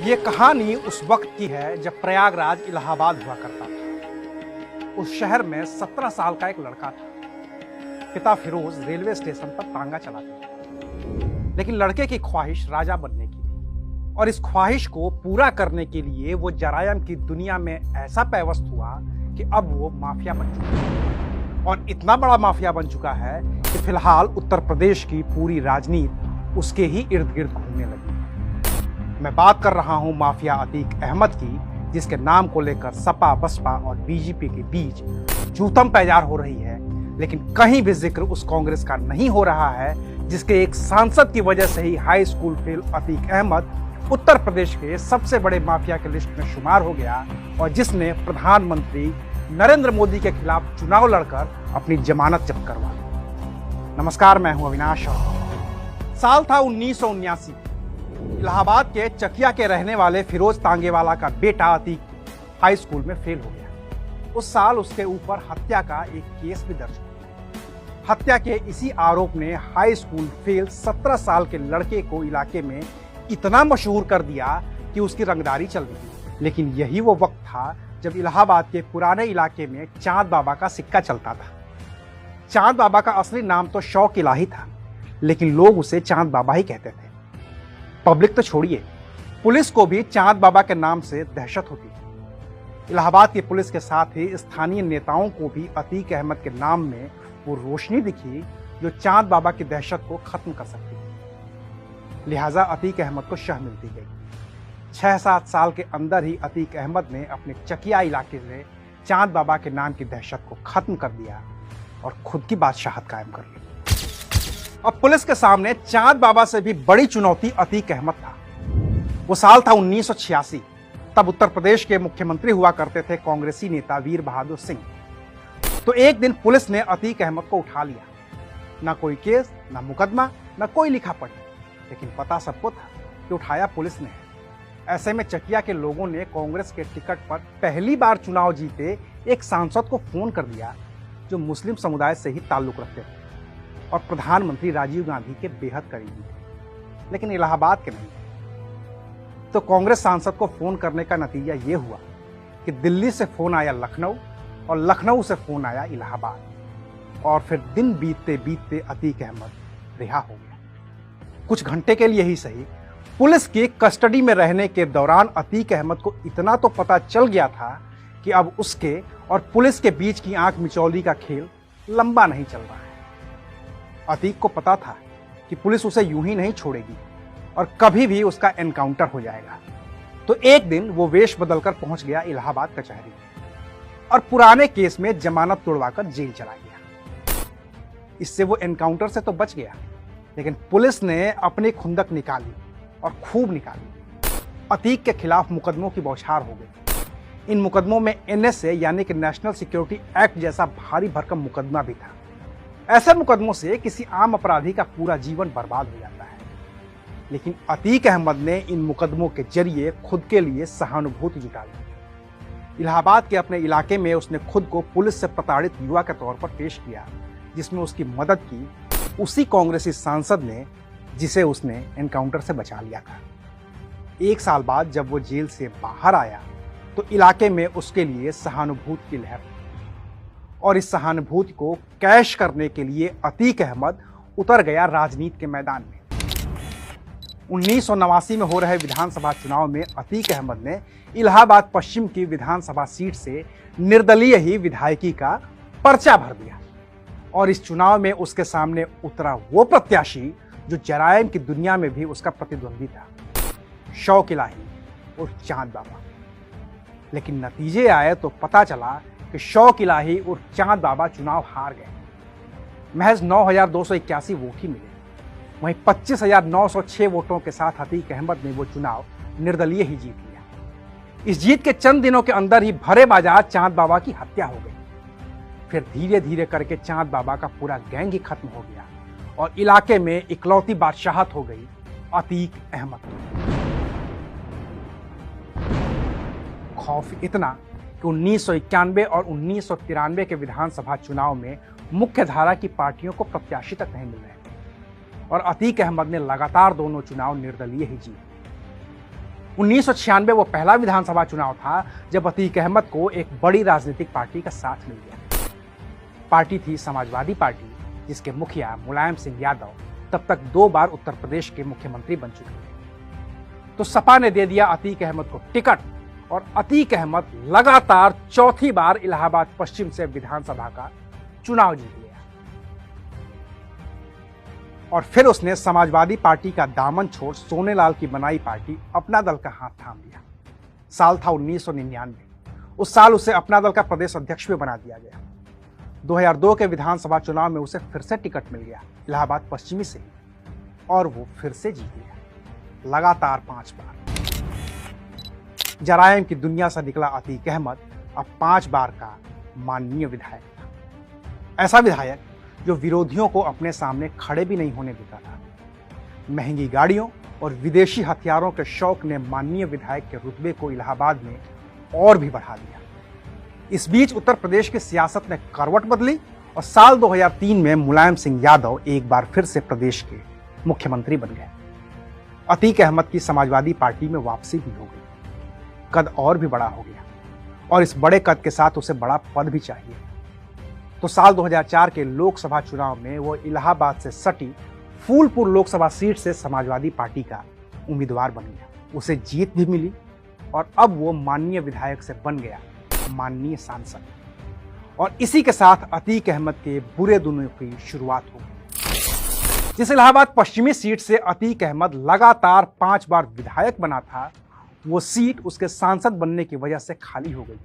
ये कहानी उस वक्त की है जब प्रयागराज इलाहाबाद हुआ करता था। उस शहर में 17 साल का एक लड़का था। पिता फिरोज रेलवे स्टेशन पर तांगा चलाते थे, लेकिन लड़के की ख्वाहिश राजा बनने की थी और इस ख्वाहिश को पूरा करने के लिए वो जरायम की दुनिया में ऐसा पैवस्त हुआ कि अब वो माफिया बन चुका है और इतना बड़ा माफिया बन चुका है कि फिलहाल उत्तर प्रदेश की पूरी राजनीति उसके ही इर्द गिर्द घूमने लगी। मैं बात कर रहा हूं माफिया अतीक अहमद की, जिसके नाम को लेकर सपा बसपा और बीजेपी के बीच जूतम पैजार हो रही है, लेकिन कहीं भी जिक्र उस कांग्रेस का नहीं हो रहा है जिसके एक सांसद की वजह से ही high school fail Atiq Ahmed Uttar Pradesh के सबसे बड़े माफिया के लिस्ट में शुमार हो गया और जिसने प्रधानमंत्री नरेंद्र मोदी के खिलाफ चुनाव लड़कर अपनी जमानत जब्त करवा ली। नमस्कार, मैं हूं अविनाश। साल था 1979। इलाहाबाद के चकिया के रहने वाले फिरोज तांगेवाला का बेटा अतीक हाई स्कूल में फेल हो गया। उस साल उसके ऊपर हत्या का एक केस भी दर्ज हुआ। हत्या के इसी आरोप ने हाई स्कूल फेल 17 साल के लड़के को इलाके में इतना मशहूर कर दिया कि उसकी रंगदारी चल रही। लेकिन यही वो वक्त था जब इलाहाबाद के पुराने इलाके में चांद बाबा का सिक्का चलता था। चांद बाबा का असली नाम तो शौक इलाही था, लेकिन लोग उसे चांद बाबा ही कहते थे। पब्लिक तो छोड़िए, पुलिस को भी चांद बाबा के नाम से दहशत होती थी। इलाहाबाद की पुलिस के साथ ही स्थानीय नेताओं को भी अतीक अहमद के नाम में वो रोशनी दिखी जो चांद बाबा की दहशत को खत्म कर सकती थी। लिहाजा अतीक अहमद को शह मिलती गई। 6-7 साल के अंदर ही अतीक अहमद ने अपने चकिया इलाके में चांद बाबा के नाम की दहशत को खत्म कर दिया और खुद की बादशाहत कायम कर ली। अब पुलिस के सामने चांद बाबा से भी बड़ी चुनौती अतीक अहमद था। वो साल था 1986। तब उत्तर प्रदेश के मुख्यमंत्री हुआ करते थे कांग्रेसी नेता वीर बहादुर सिंह। तो एक दिन पुलिस ने अतीक अहमद को उठा लिया। ना कोई केस, ना मुकदमा, ना कोई लिखा पढ़ी, लेकिन पता सबको था कि उठाया पुलिस ने। ऐसे में चकिया के लोगों ने कांग्रेस के टिकट पर पहली बार चुनाव जीते एक सांसद को फोन कर दिया जो मुस्लिम समुदाय से ही ताल्लुक रखते थे और प्रधानमंत्री राजीव गांधी के बेहद करीबी थे, लेकिन इलाहाबाद के नहीं। तो कांग्रेस सांसद को फोन करने का नतीजा यह हुआ कि दिल्ली से फोन आया लखनऊ और लखनऊ से फोन आया इलाहाबाद और फिर दिन बीतते बीतते अतीक अहमद रिहा हो गया। कुछ घंटे के लिए ही सही, पुलिस की कस्टडी में रहने के दौरान अतीक अहमद को इतना तो पता चल गया था कि अब उसके और पुलिस के बीच की आंख मिचौली का खेल लंबा नहीं चल रहा है। अतीक को पता था कि पुलिस उसे यूं ही नहीं छोड़ेगी और कभी भी उसका एनकाउंटर हो जाएगा। तो एक दिन वो वेश बदलकर पहुंच गया इलाहाबाद कचहरी और पुराने केस में जमानत तोड़वाकर जेल चला गया। इससे वो एनकाउंटर से तो बच गया, लेकिन पुलिस ने अपनी खुंदक निकाली और खूब निकाली। अतीक के खिलाफ मुकदमों की बौछार हो गई। इन मुकदमों में NSA यानी कि नेशनल सिक्योरिटी एक्ट जैसा भारी भरकम मुकदमा भी था। ऐसे मुकदमों से किसी आम अपराधी का पूरा जीवन बर्बाद हो जाता है, लेकिन अतीक अहमद ने इन मुकदमों के जरिए खुद के लिए सहानुभूति जुटा ली। इलाहाबाद के अपने इलाके में उसने खुद को पुलिस से प्रताड़ित युवा के तौर पर पेश किया, जिसमें उसकी मदद की उसी कांग्रेसी सांसद ने जिसे उसने एनकाउंटर से बचा लिया था। 1 साल बाद जब वो जेल से बाहर आया तो इलाके में उसके लिए सहानुभूति की लहर, और इस सहानुभूति को कैश करने के लिए अतीक अहमद उतर गया राजनीति के मैदान में। 1989 में हो रहे विधानसभा चुनाव में अतीक अहमद ने इलाहाबाद पश्चिम की विधानसभा सीट से निर्दलीय ही विधायकी का पर्चा भर दिया और इस चुनाव में उसके सामने उतरा वो प्रत्याशी जो जरायम की दुनिया में भी उसका प्रतिद्वंदी था, शौक इलाही और चांद बाबा। लेकिन नतीजे आए तो पता चला कि शौक इलाही और चांद बाबा चुनाव हार गए। महज 9,281 वोट ही मिले। वहीं 25,906 वोटों के साथ अतीक अहमद ने वो चुनाव निर्दलीय ही जीत लिया। इस जीत के चंद दिनों के अंदर ही भरे बाजार चांद बाबा की हत्या हो गई। फिर धीरे धीरे करके चांद बाबा का पूरा गैंग ही खत्म हो गया और इलाके में इकलौती बादशाहत हो गई अतीक अहमद की। खौफ इतना कि 1991 और 1993 के विधानसभा चुनाव में मुख्य धारा की पार्टियों को प्रत्याशी तक नहीं मिल रहे और अतीक अहमद ने लगातार दोनों चुनाव निर्दलीय ही जीते। 1996 वो पहला विधानसभा चुनाव था जब अतीक अहमद को एक बड़ी राजनीतिक पार्टी का साथ मिल गया। पार्टी थी समाजवादी पार्टी, जिसके मुखिया मुलायम सिंह यादव तब तक 2 बार उत्तर प्रदेश के मुख्यमंत्री बन चुके थे। तो सपा ने दे दिया अतीक अहमद को टिकट और अतीक अहमद लगातार चौथी बार इलाहाबाद पश्चिम से विधानसभा का चुनाव जीत लिया। और फिर उसने समाजवादी पार्टी का दामन छोड़ सोनेलाल की बनाई पार्टी अपना दल का हाथ थाम लिया। साल था 1999। उस साल उसे अपना दल का प्रदेश अध्यक्ष भी बना दिया गया। 2002 के विधानसभा चुनाव में उसे फिर से टिकट मिल गया इलाहाबाद पश्चिमी से, और वो फिर से जीत गया लगातार 5 बार। जरायम की दुनिया से निकला अतीक अहमद अब 5 बार का माननीय विधायक था। ऐसा विधायक जो विरोधियों को अपने सामने खड़े भी नहीं होने देता था। महंगी गाड़ियों और विदेशी हथियारों के शौक ने माननीय विधायक के रुतबे को इलाहाबाद में और भी बढ़ा दिया। इस बीच उत्तर प्रदेश की सियासत ने करवट बदली और साल 2003 में मुलायम सिंह यादव एक बार फिर से प्रदेश के मुख्यमंत्री बन गए। अतीक अहमद की समाजवादी पार्टी में वापसी भी हो गई। कद और भी बड़ा हो गया और इस बड़े कद के साथ उसे बड़ा पद भी चाहिए। तो साल 2004 के लोकसभा चुनाव में वो इलाहाबाद से सटी फूलपुर लोकसभा सीट से समाजवादी पार्टी का उम्मीदवार बन गया। उसे जीत भी मिली और अब वो माननीय विधायक से बन गया माननीय सांसद। और इसी के साथ अतीक अहमद के बुरे दिनों की शुरुआत हो गई। जिस इलाहाबाद पश्चिमी सीट से अतीक अहमद लगातार 5 बार विधायक बना था, वो सीट उसके सांसद बनने की वजह से खाली हो गई।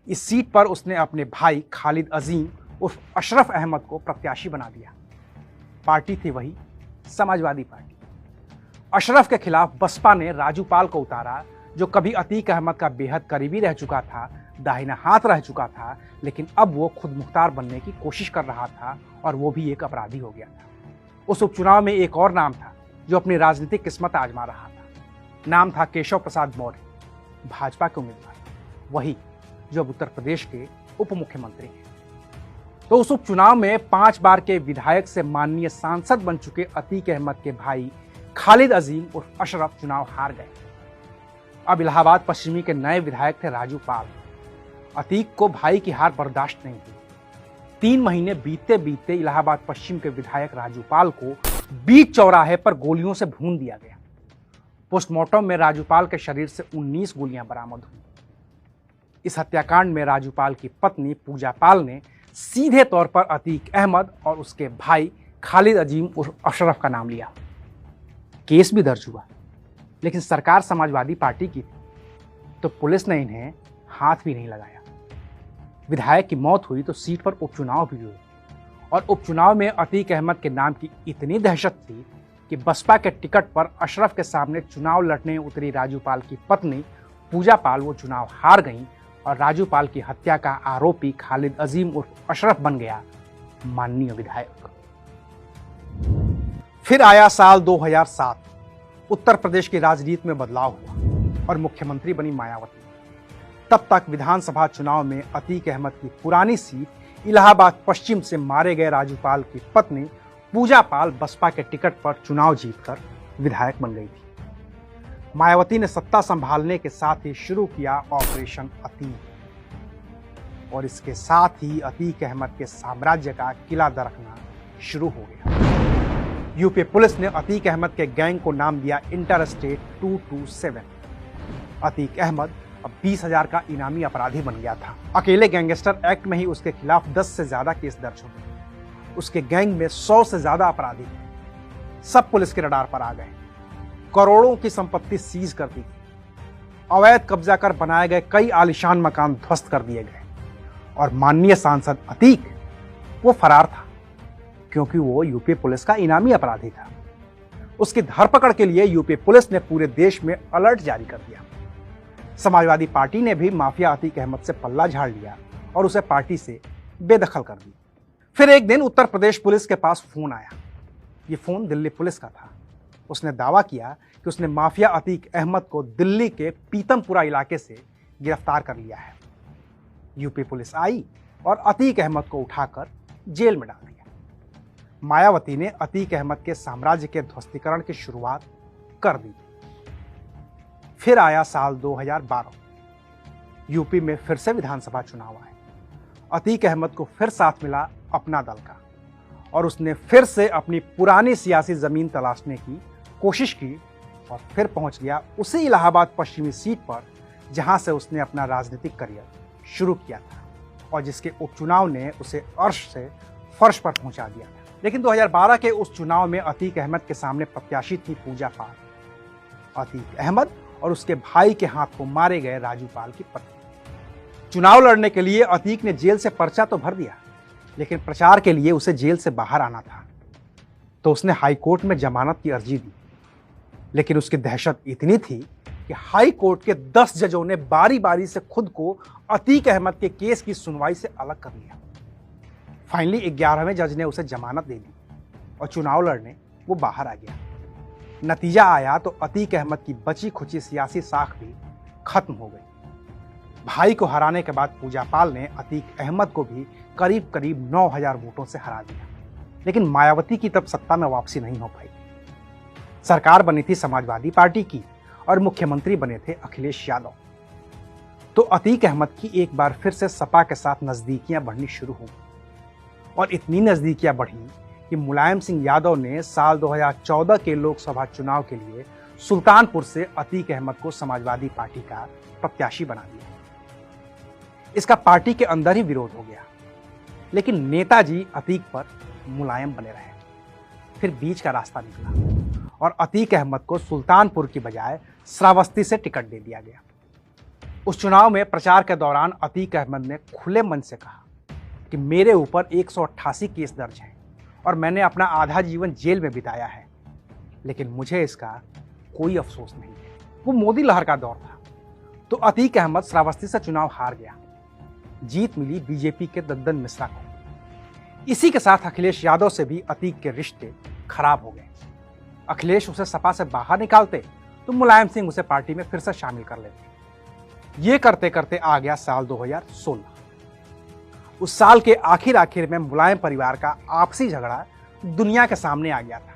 इस सीट पर उसने अपने भाई खालिद अजीम उर्फ अशरफ अहमद को प्रत्याशी बना दिया। पार्टी थी वही समाजवादी पार्टी। अशरफ के खिलाफ बसपा ने राजू पाल को उतारा, जो कभी अतीक अहमद का बेहद करीबी रह चुका था, दाहिना हाथ रह चुका था, लेकिन अब वो खुद मुख्तार बनने की कोशिश कर रहा था और वो भी एक अपराधी हो गया था। उस उपचुनाव में एक और नाम था जो अपनी राजनीतिक किस्मत आजमा रहा था। नाम था केशव प्रसाद मौर्य, भाजपा के उम्मीदवार, वही जो अब उत्तर प्रदेश के उप मुख्यमंत्री हैं। तो उस उपचुनाव में 5 बार के विधायक से माननीय सांसद बन चुके अतीक अहमद के भाई खालिद अजीम उर्फ अशरफ चुनाव हार गए। अब इलाहाबाद पश्चिमी के नए विधायक थे राजू पाल। अतीक को भाई की हार बर्दाश्त नहीं हुई। 3 महीने बीतते बीतते इलाहाबाद पश्चिम के विधायक राजू पाल को बीच चौराहे पर गोलियों से भून दिया गया। पोस्टमार्टम में राजूपाल के शरीर से 19 गोलियां बरामद हुई। इस हत्याकांड में राजूपाल की पत्नी पूजा पाल ने सीधे तौर पर अतीक अहमद और उसके भाई खालिद अजीम उर्फ अशरफ का नाम लिया। केस भी दर्ज हुआ, लेकिन सरकार समाजवादी पार्टी की थी, तो पुलिस ने इन्हें हाथ भी नहीं लगाया। विधायक की मौत हुई तो सीट पर उपचुनाव भी हुए और उपचुनाव में अतीक अहमद के नाम की इतनी दहशत थी कि बसपा के टिकट पर अशरफ के सामने चुनाव लड़ने उतरी राजूपाल की पत्नी पूजा पाल वो चुनाव हार गईं और राजूपाल की हत्या का आरोपी खालिद अजीम उर्फ अशरफ बन गया माननीय विधायक। फिर आया साल 2007। उत्तर प्रदेश की राजनीति में बदलाव हुआ और मुख्यमंत्री बनी मायावती। तब तक विधानसभा चुनाव में अतीक अहमद की पुरानी सीट इलाहाबाद पश्चिम से मारे गए राजूपाल की पत्नी पूजा पाल बसपा के टिकट पर चुनाव जीतकर विधायक बन गई थी। मायावती ने सत्ता संभालने के साथ ही शुरू किया ऑपरेशन अतीक और इसके साथ ही अतीक अहमद के साम्राज्य का किला दरकना शुरू हो गया। यूपी पुलिस ने अतीक अहमद के गैंग को नाम दिया इंटरस्टेट 227। अतीक अहमद अब 20,000 का इनामी अपराधी बन गया था। अकेले गैंगस्टर एक्ट में ही उसके खिलाफ 10 से ज्यादा केस दर्ज हो गए। उसके गैंग में 100 से ज्यादा अपराधी थे। सब पुलिस के रडार पर आ गए। करोड़ों की संपत्ति सीज कर दी गई। अवैध कब्जा कर बनाए गए कई आलीशान मकान ध्वस्त कर दिए गए और माननीय सांसद अतीक वो फरार था, क्योंकि वो यूपी पुलिस का इनामी अपराधी था। उसकी धरपकड़ के लिए यूपी पुलिस ने पूरे देश में अलर्ट जारी कर दिया। समाजवादी पार्टी ने भी माफिया अतीक अहमद से पल्ला झाड़ लिया और उसे पार्टी से बेदखल कर दी। फिर एक दिन उत्तर प्रदेश पुलिस के पास फोन आया। ये फोन दिल्ली पुलिस का था। उसने दावा किया कि उसने माफिया अतीक अहमद को दिल्ली के पीतमपुरा इलाके से गिरफ्तार कर लिया है। यूपी पुलिस आई और अतीक अहमद को उठाकर जेल में डाल दिया। मायावती ने अतीक अहमद के साम्राज्य के ध्वस्तीकरण की शुरुआत कर दी। फिर आया साल 2012। यूपी में फिर से विधानसभा चुनाव आए। अतीक अहमद को फिर साथ मिला अपना दल का और उसने फिर से अपनी पुरानी सियासी जमीन तलाशने की कोशिश की और फिर पहुंच गया उसी इलाहाबाद पश्चिमी सीट पर जहां से उसने अपना राजनीतिक करियर शुरू किया था और जिसके उपचुनाव ने उसे अर्श से फर्श पर पहुंचा दिया था। लेकिन 2012 के उस चुनाव में अतीक अहमद के सामने प्रत्याशी थी पूजा पाल। अतीक अहमद और उसके भाई के हाथ को मारे गए राजू पाल की पत्नी। चुनाव लड़ने के लिए अतीक ने जेल से पर्चा तो भर दिया, लेकिन प्रचार के लिए उसे जेल से बाहर आना था, तो उसने हाई कोर्ट में जमानत की अर्जी दी। लेकिन उसकी दहशत इतनी थी कि हाई कोर्ट के 10 जजों ने बारी बारी से खुद को अतीक अहमद के केस की सुनवाई से अलग कर लिया। फाइनली 11वें जज ने उसे जमानत दे दी और चुनाव लड़ने वो बाहर आ गया। नतीजा आया तो अतीक अहमद की बची खुची सियासी साख भी खत्म हो गई। भाई को हराने के बाद पूजा पाल ने अतीक अहमद को भी करीब करीब 9000 वोटों से हरा दिया। लेकिन मायावती की तब सत्ता में वापसी नहीं हो पाई। सरकार बनी थी समाजवादी पार्टी की और मुख्यमंत्री बने थे अखिलेश यादव। तो अतीक अहमद की एक बार फिर से सपा के साथ नजदीकियां बढ़नी शुरू हो और इतनी नजदीकियां बढ़ी कि मुलायम सिंह यादव ने साल 2014 के लोकसभा चुनाव के लिए सुल्तानपुर से अतीक अहमद को समाजवादी पार्टी का प्रत्याशी बना दिया। इसका पार्टी के अंदर ही विरोध हो गया, लेकिन नेताजी अतीक पर मुलायम बने रहे। फिर बीच का रास्ता निकला और अतीक अहमद को सुल्तानपुर की बजाय श्रावस्ती से टिकट दे दिया गया। उस चुनाव में प्रचार के दौरान अतीक अहमद ने खुले मन से कहा कि मेरे ऊपर 188 केस दर्ज हैं और मैंने अपना आधा जीवन जेल में बिताया है, लेकिन मुझे इसका कोई अफसोस नहीं है। वो मोदी लहर का दौर था, तो अतीक अहमद श्रावस्ती से चुनाव हार गया। जीत मिली बीजेपी के दद्दन मिश्रा को। इसी के साथ अखिलेश यादव से भी अतीक के रिश्ते खराब हो गए। अखिलेश उसे सपा से बाहर निकालते तो मुलायम सिंह उसे पार्टी में फिर से शामिल कर लेते। ये करते करते आ गया साल 2016। उस साल के आखिर में मुलायम परिवार का आपसी झगड़ा दुनिया के सामने आ गया था।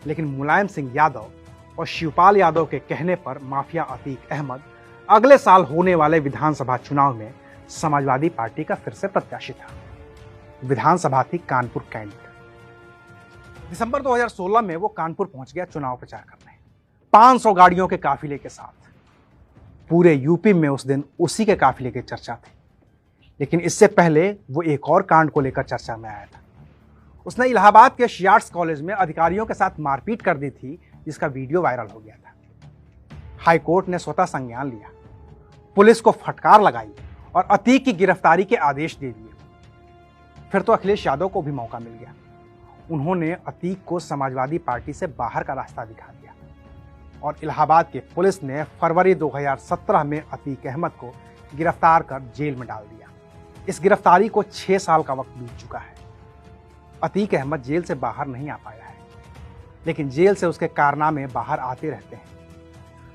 लेकिन मुलायम सिंह यादव और शिवपाल यादव के कहने पर माफिया अतीक अहमद अगले साल होने वाले विधानसभा चुनाव में समाजवादी पार्टी का फिर से प्रत्याशी था। विधानसभा थी कानपुर कैंट। दिसंबर 2016 में वो कानपुर पहुंच गया चुनाव प्रचार करने 500 गाड़ियों के काफिले के साथ। पूरे यूपी में उस दिन उसी के काफिले की चर्चा थी। लेकिन इससे पहले वो एक और कांड को लेकर चर्चा में आया था। उसने इलाहाबाद के शियार्ट्स कॉलेज में अधिकारियों के साथ मारपीट कर दी थी, जिसका वीडियो वायरल हो गया था। हाई कोर्ट ने स्वतः संज्ञान लिया, पुलिस को फटकार लगाई और अतीक की गिरफ्तारी के आदेश दे दिए। फिर तो अखिलेश यादव को भी मौका मिल गया। उन्होंने अतीक को समाजवादी पार्टी से बाहर का रास्ता दिखा दिया और इलाहाबाद के पुलिस ने फरवरी 2017 में अतीक अहमद को गिरफ्तार कर जेल में डाल दिया। इस गिरफ्तारी को 6 साल का वक्त बीत चुका है। अतीक अहमद जेल से बाहर नहीं आ पाया है, लेकिन जेल से उसके कारनामे बाहर आते रहते हैं।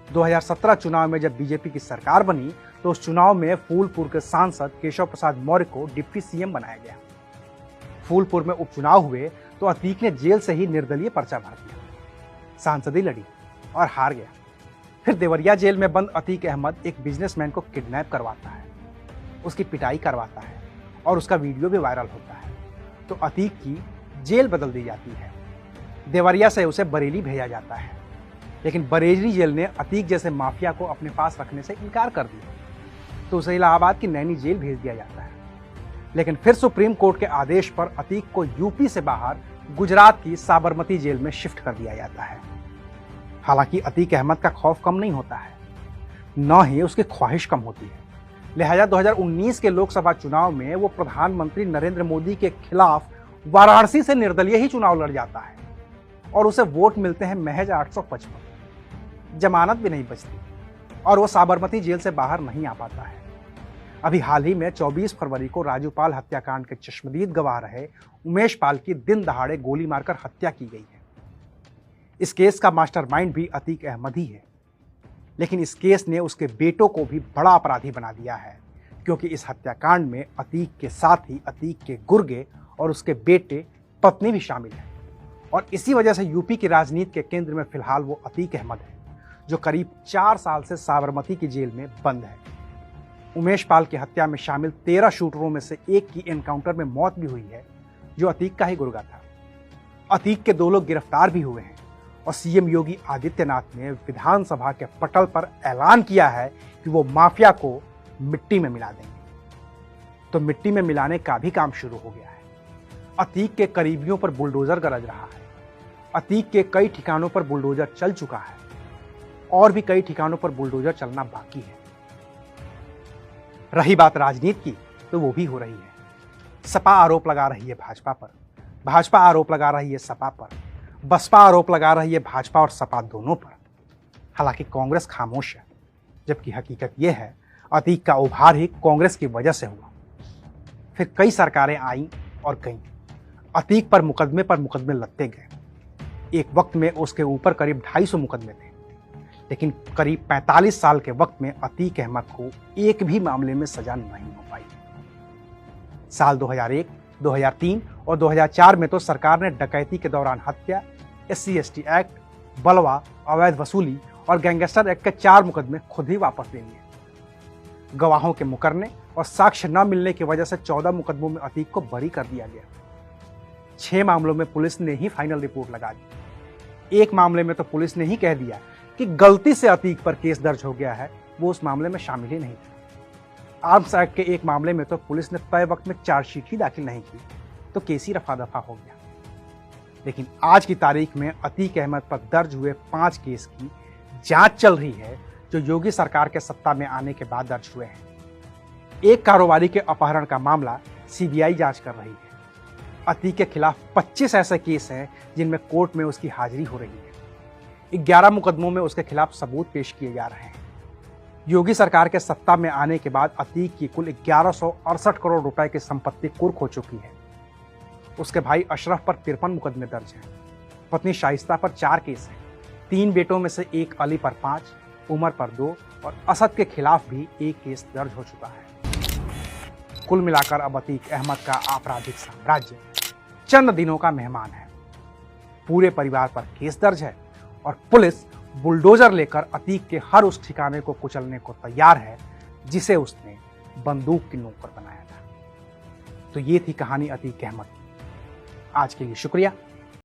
2017 चुनाव में जब बीजेपी की सरकार बनी तो उस चुनाव में फूलपुर के सांसद केशव प्रसाद मौर्य को डिप्टी सीएम बनाया गया। फूलपुर में उपचुनाव हुए तो अतीक ने जेल से ही निर्दलीय पर्चा भर दिया, सांसदी लड़ी और हार गया। फिर देवरिया जेल में बंद अतीक अहमद एक बिजनेसमैन को किडनैप करवाता है, उसकी पिटाई करवाता है और उसका वीडियो भी वायरल होता है। तो अतीक की जेल बदल दी जाती है। देवरिया से उसे बरेली भेजा जाता है, लेकिन बरेली जेल ने अतीक जैसे माफिया को अपने पास रखने से इनकार कर दिया, तो उसे इलाहाबाद की नैनी जेल भेज दिया जाता है। लेकिन फिर सुप्रीम कोर्ट के आदेश पर अतीक को यूपी से बाहर गुजरात की साबरमती जेल में शिफ्ट कर दिया जाता है। हालांकि अतीक अहमद का खौफ कम नहीं होता है, न ही उसकी ख्वाहिश कम होती है। लिहाजा 2019 के लोकसभा चुनाव में वो प्रधानमंत्री नरेंद्र मोदी के खिलाफ वाराणसी से निर्दलीय ही चुनाव लड़ जाता है और उसे वोट मिलते हैं महज 855। जमानत भी नहीं बचती और वो साबरमती जेल से बाहर नहीं आ पाता है। अभी हाल ही में 24 फरवरी को राजू पाल हत्याकांड के चश्मदीद गवाह रहे उमेश पाल की दिन दहाड़े गोली मारकर हत्या की गई है। इस केस का मास्टरमाइंड भी अतीक अहमद ही है, लेकिन इस केस ने उसके बेटों को भी बड़ा अपराधी बना दिया है, क्योंकि इस हत्याकांड में अतीक के साथ ही अतीक के गुर्गे और उसके बेटे पत्नी भी शामिल है। और इसी वजह से यूपी की राजनीति के केंद्र में फिलहाल वो अतीक अहमद है, जो करीब 4 साल से साबरमती की जेल में बंद है। उमेश पाल की हत्या में शामिल 13 शूटरों में से एक की एनकाउंटर में मौत भी हुई है, जो अतीक का ही गुर्गा था। अतीक के 2 लोग गिरफ्तार भी हुए हैं और सीएम योगी आदित्यनाथ ने विधानसभा के पटल पर ऐलान किया है कि वो माफिया को मिट्टी में मिला देंगे। तो मिट्टी में मिलाने का भी काम शुरू हो गया है। अतीक के करीबियों पर बुलडोजर गरज रहा है। अतीक के कई ठिकानों पर बुलडोजर चल चुका है और भी कई ठिकानों पर बुलडोजर चलना बाकी है। रही बात राजनीति की, तो वो भी हो रही है। सपा आरोप लगा रही है भाजपा पर, भाजपा आरोप लगा रही है सपा पर, बसपा आरोप लगा रही है भाजपा और सपा दोनों पर। हालांकि कांग्रेस खामोश है, जबकि हकीकत यह है अतीक का उभार ही कांग्रेस की वजह से हुआ। फिर कई सरकारें आईं और गईं, अतीक पर मुकदमे लगते गए। एक वक्त में उसके ऊपर करीब 250 मुकदमे थे, लेकिन करीब 45 साल के वक्त में अतीक अहमद को एक भी मामले में सजा नहीं हो पाई। साल 2001, 2003 और 2004 में तो सरकार ने डकैती के दौरान हत्या, SC/ST एक्ट, बलवा, अवैध वसूली और गैंगस्टर एक्ट के 4 मुकदमे खुद ही वापस ले लिए। गवाहों के मुकरने और साक्ष्य न मिलने की वजह से 14 मुकदमों में अतीक को बरी कर दिया गया। 6 मामलों में पुलिस ने ही फाइनल रिपोर्ट लगा दी। एक मामले में तो पुलिस ने ही कह दिया कि गलती से अतीक पर केस दर्ज हो गया है, वो उस मामले में शामिल ही नहीं था। आर्म्स एक्ट के एक मामले में तो पुलिस ने तय वक्त में चार्जशीट ही दाखिल नहीं की, तो केस ही रफा दफा हो गया। लेकिन आज की तारीख में अतीक अहमद पर दर्ज हुए 5 केस की जांच चल रही है, जो योगी सरकार के सत्ता में आने के बाद दर्ज हुए हैं। एक कारोबारी के अपहरण का मामला CBI जांच कर रही है। अतीक के खिलाफ 25 ऐसे केस हैं जिनमें कोर्ट में उसकी हाजिरी हो रही है। 11 मुकदमों में उसके खिलाफ सबूत पेश किए जा रहे हैं। योगी सरकार के सत्ता में आने के बाद अतीक की कुल 1168 करोड़ रुपए की संपत्ति कुर्क हो चुकी है। उसके भाई अशरफ पर 53 मुकदमे दर्ज हैं। पत्नी शाइस्ता पर 4 केस हैं। 3 बेटों में से एक अली पर 5, उमर पर 2 और असद के खिलाफ भी 1 केस दर्ज हो चुका है। कुल मिलाकर अब अतीक अहमद का आपराधिक साम्राज्य चंद दिनों का मेहमान है। पूरे परिवार पर केस दर्ज है और पुलिस बुलडोजर लेकर अतीक के हर उस ठिकाने को कुचलने को तैयार है जिसे उसने बंदूक की नोक पर बनाया था। तो ये थी कहानी अतीक अहमद की। आज के लिए शुक्रिया।